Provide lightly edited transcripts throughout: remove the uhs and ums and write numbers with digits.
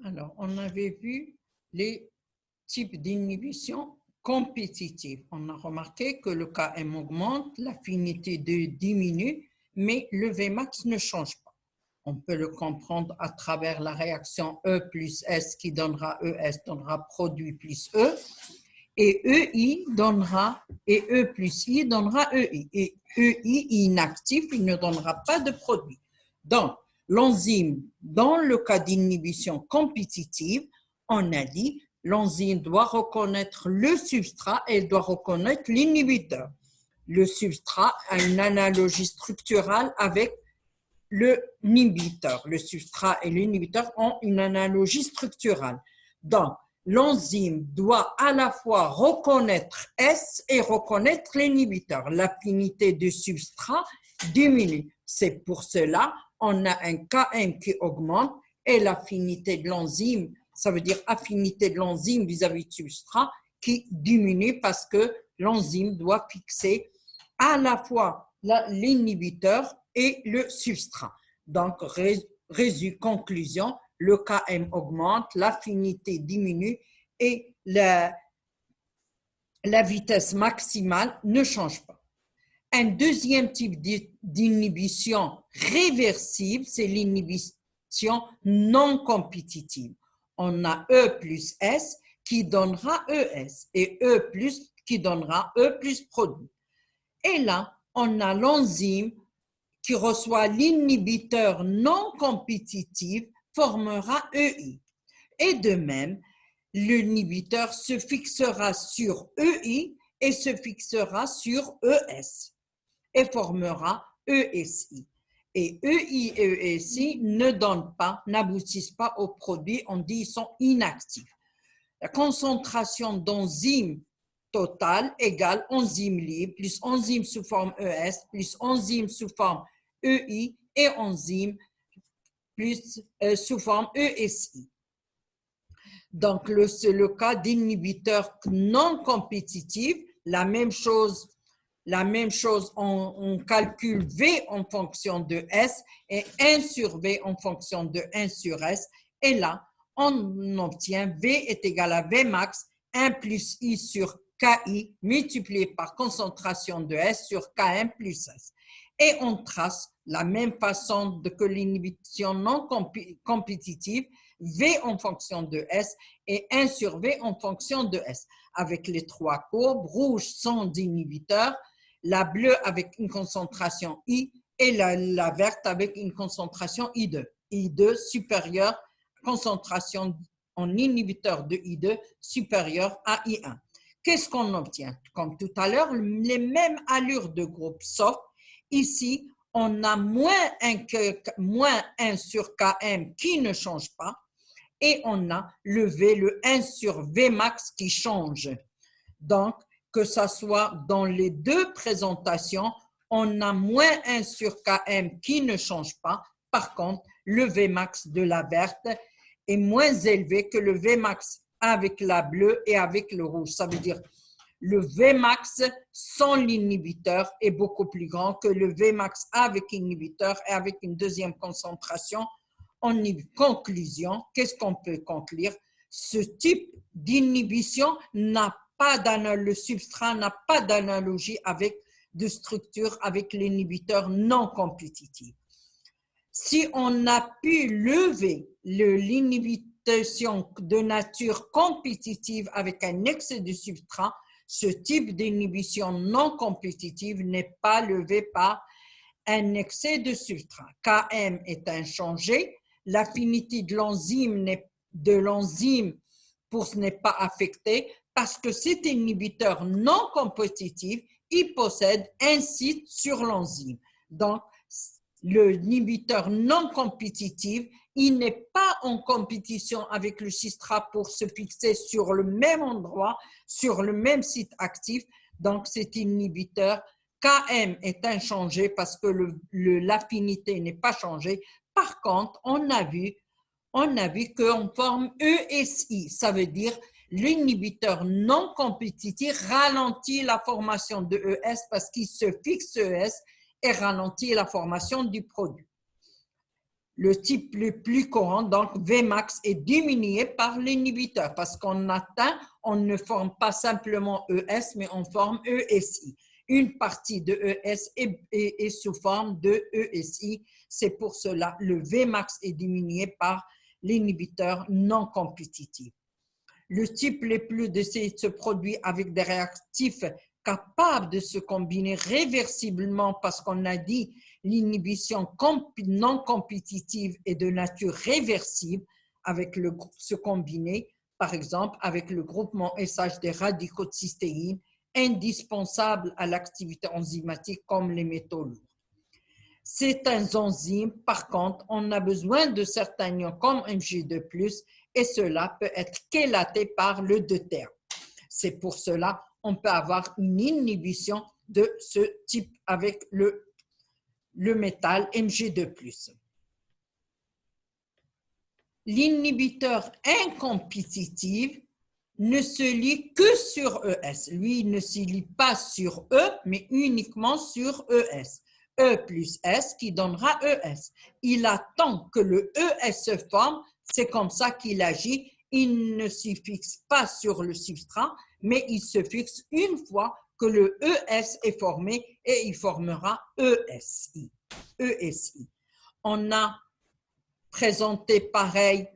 Alors, on avait vu les types d'inhibition compétitive. On a remarqué que le Km augmente, l'affinité diminue, mais le Vmax ne change pas. On peut le comprendre à travers la réaction E plus S qui donnera ES, donnera produit plus E, et EI donnera, et E plus I donnera EI. Et EI inactif, il ne donnera pas de produit. Donc, l'enzyme, dans le cas d'inhibition compétitive, on a dit l'enzyme doit reconnaître le substrat et doit reconnaître l'inhibiteur. Le substrat a une analogie structurale avec l'inhibiteur. Le substrat et l'inhibiteur ont une analogie structurale. Donc, l'enzyme doit à la fois reconnaître S et reconnaître l'inhibiteur. L'affinité du substrat diminue. C'est pour cela on a un Km qui augmente et l'affinité de l'enzyme, ça veut dire affinité de l'enzyme vis-à-vis du substrat, qui diminue parce que l'enzyme doit fixer à la fois l'inhibiteur et le substrat. Donc, conclusion, le Km augmente, l'affinité diminue et la vitesse maximale ne change pas. Un deuxième type d'inhibition réversible, c'est l'inhibition non compétitive. On a E plus S qui donnera ES et E plus qui donnera E plus produit. Et là, on a l'enzyme qui reçoit l'inhibiteur non compétitif formera EI. Et de même, l'inhibiteur se fixera sur EI et se fixera sur ES et formera ESI. Et EI et ESI ne donnent pas, n'aboutissent pas au produit, on dit qu'ils sont inactifs. La concentration d'enzymes totale égale enzyme libre plus enzyme sous forme ES plus enzyme sous forme EI et enzyme plus sous forme ESI. Donc, c'est le cas d'inhibiteurs non compétitifs. La même chose, on calcule V en fonction de S et 1 sur V en fonction de 1 sur S. Et là, on obtient V est égal à Vmax 1 plus I sur KI multiplié par concentration de S sur Km plus S. Et on trace la même façon que l'inhibition non compétitive, V en fonction de S et 1 sur V en fonction de S. Avec les trois courbes, rouge sont d'inhibiteurs, la bleue avec une concentration I et la verte avec une concentration I2. I2 supérieure, concentration en inhibiteur de I2 supérieure à I1. Qu'est-ce qu'on obtient? Comme tout à l'heure, les mêmes allures de groupe, sauf ici, on a moins 1 sur Km qui ne change pas et on a le V, le 1 sur Vmax qui change. Donc, que ce soit dans les deux présentations, on a moins 1 sur Km qui ne change pas. Par contre, le Vmax de la verte est moins élevé que le Vmax avec la bleue et avec le rouge. Ça veut dire le Vmax sans l'inhibiteur est beaucoup plus grand que le Vmax avec inhibiteur et avec une deuxième concentration. En conclusion, qu'est-ce qu'on peut conclure? Ce type d'inhibition n'a pas le substrat n'a pas d'analogie avec de structure avec l'inhibiteur non compétitif. Si on a pu lever l'inhibition de nature compétitive avec un excès de substrat, ce type d'inhibition non compétitive n'est pas levé par un excès de substrat. Km est inchangé, l'affinité de l'enzyme n'est pas affectée parce que cet inhibiteur non compétitif, il possède un site sur l'enzyme. Donc, l'inhibiteur non compétitif, il n'est pas en compétition avec le substrat pour se fixer sur le même endroit, sur le même site actif. Donc, cet inhibiteur Km est inchangé parce que l'affinité n'est pas changée. Par contre, on a vu qu'on forme ESI. Ça veut dire l'inhibiteur non compétitif ralentit la formation de ES parce qu'il se fixe ES et ralentit la formation du produit. le type le plus courant, donc Vmax est diminué par l'inhibiteur parce qu'on atteint, on ne forme pas simplement ES, mais on forme ESI. Une partie de ES est sous forme de ESI. C'est pour cela le Vmax est diminué par l'inhibiteur non compétitif. Le type le plus de se produit avec des réactifs capables de se combiner réversiblement parce qu'on a dit l'inhibition non compétitive est de nature réversible avec le groupe se combiner, par exemple avec le groupement SH des radicaux de cystéine indispensable à l'activité enzymatique comme les métaux lourds. C'est un enzyme, par contre, on a besoin de certains ions comme Mg2+, et cela peut être chélaté par le deutère. C'est pour cela qu'on peut avoir une inhibition de ce type avec le métal Mg2+. L'inhibiteur incompétitif ne se lie que sur ES. Lui, il ne se lie pas sur E, mais uniquement sur ES. E plus S qui donnera ES. Il attend que le ES se forme, c'est comme ça qu'il agit. Il ne se fixe pas sur le substrat, mais il se fixe une fois que le ES est formé et il formera ESI. ESI. On a présenté pareil.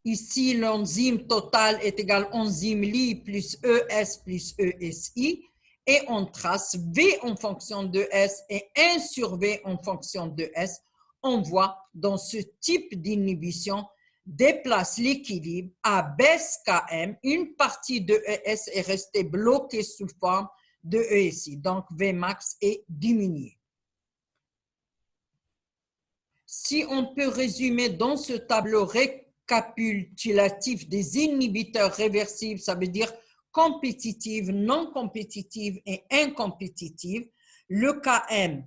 Ici, l'enzyme total est égal à enzyme Li plus ES plus ESI. Et on trace V en fonction de S et 1 sur V en fonction de S. On voit dans ce type d'inhibition déplace l'équilibre à baisse Km, une partie de ES est restée bloquée sous forme de ESI. Donc, Vmax est diminué. Si on peut résumer dans ce tableau récapitulatif des inhibiteurs réversibles, ça veut dire compétitive, non compétitive et incompétitive, le Km,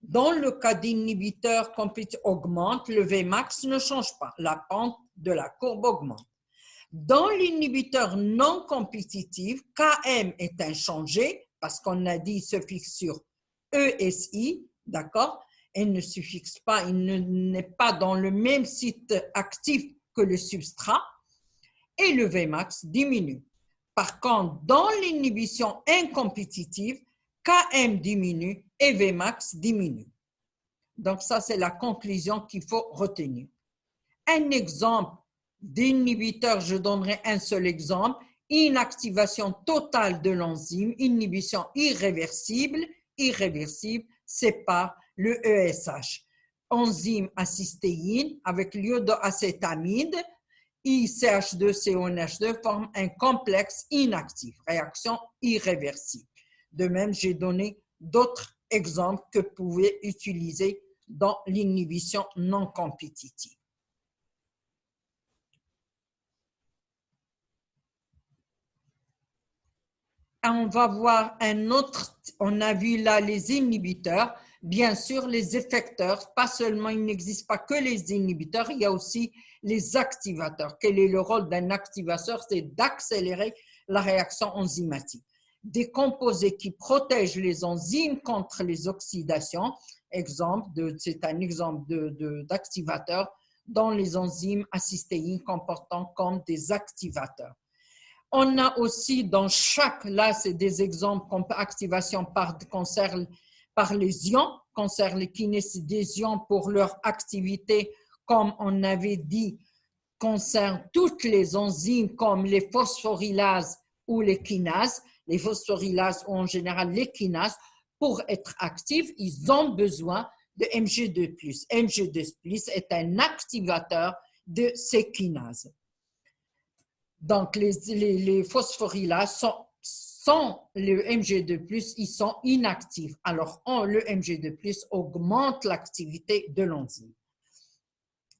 dans le cas d'inhibiteur compétitif, augmente, le Vmax ne change pas, la pente de la courbe augmente. Dans l'inhibiteur non compétitif, Km est inchangé parce qu'on a dit il se fixe sur ESI, d'accord? Il ne se fixe pas, il n'est pas dans le même site actif que le substrat et le Vmax diminue. Par contre, dans l'inhibition incompétitive, Km diminue et Vmax diminue. Donc, ça, c'est la conclusion qu'il faut retenir. Un exemple d'inhibiteur, je donnerai un seul exemple, inactivation totale de l'enzyme, inhibition irréversible, c'est par le ESH. Enzyme acystéine avec l'iodoacétamide, ICH2CONH2 forme un complexe inactif, réaction irréversible. De même, j'ai donné d'autres exemples que vous pouvez utiliser dans l'inhibition non compétitive. On va voir un autre, on a vu là les inhibiteurs, bien sûr les effecteurs, pas seulement il n'existe pas que les inhibiteurs, il y a aussi les activateurs. Quel est le rôle d'un activateur? C'est d'accélérer la réaction enzymatique. Des composés qui protègent les enzymes contre les oxydations, c'est un exemple d'activateur dans les enzymes acystéines comportant comme des activateurs. On a aussi dans chaque, là c'est des exemples comme activation par les ions, concerne les kinèses des ions pour leur activité, comme on avait dit, concerne toutes les enzymes comme les phosphorylases ou les kinases. Les phosphorylases ou en général les kinases, pour être actifs, ils ont besoin de Mg2+. Mg2+ est un activateur de ces kinases. Donc, les phosphorylases sont le Mg2+, ils sont inactifs. Alors, le Mg2+, augmente l'activité de l'enzyme.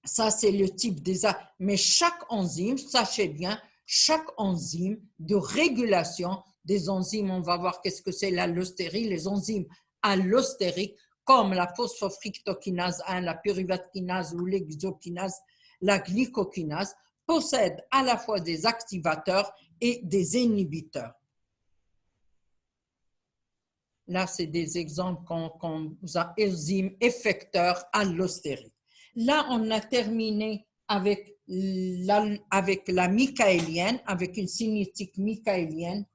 Ça, c'est le type des... Mais chaque enzyme, sachez bien, chaque enzyme de régulation des enzymes, on va voir qu'est-ce que c'est l'allostérie, les enzymes allostériques, comme la phosphofructokinase 1, la pyruvate kinase ou l'exokinase, la glycokinase, possèdent à la fois des activateurs et des inhibiteurs. Là, c'est des exemples qu'on a enzymes effecteurs allostériques. Là, on a terminé avec la michaélienne, avec une cinétique michaélienne,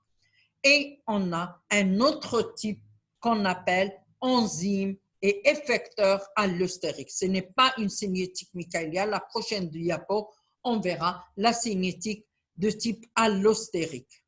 et on a un autre type qu'on appelle enzyme et effecteur allostérique. Ce n'est pas une cinétique michaélienne. La prochaine diapo, on verra la cinétique de type allostérique.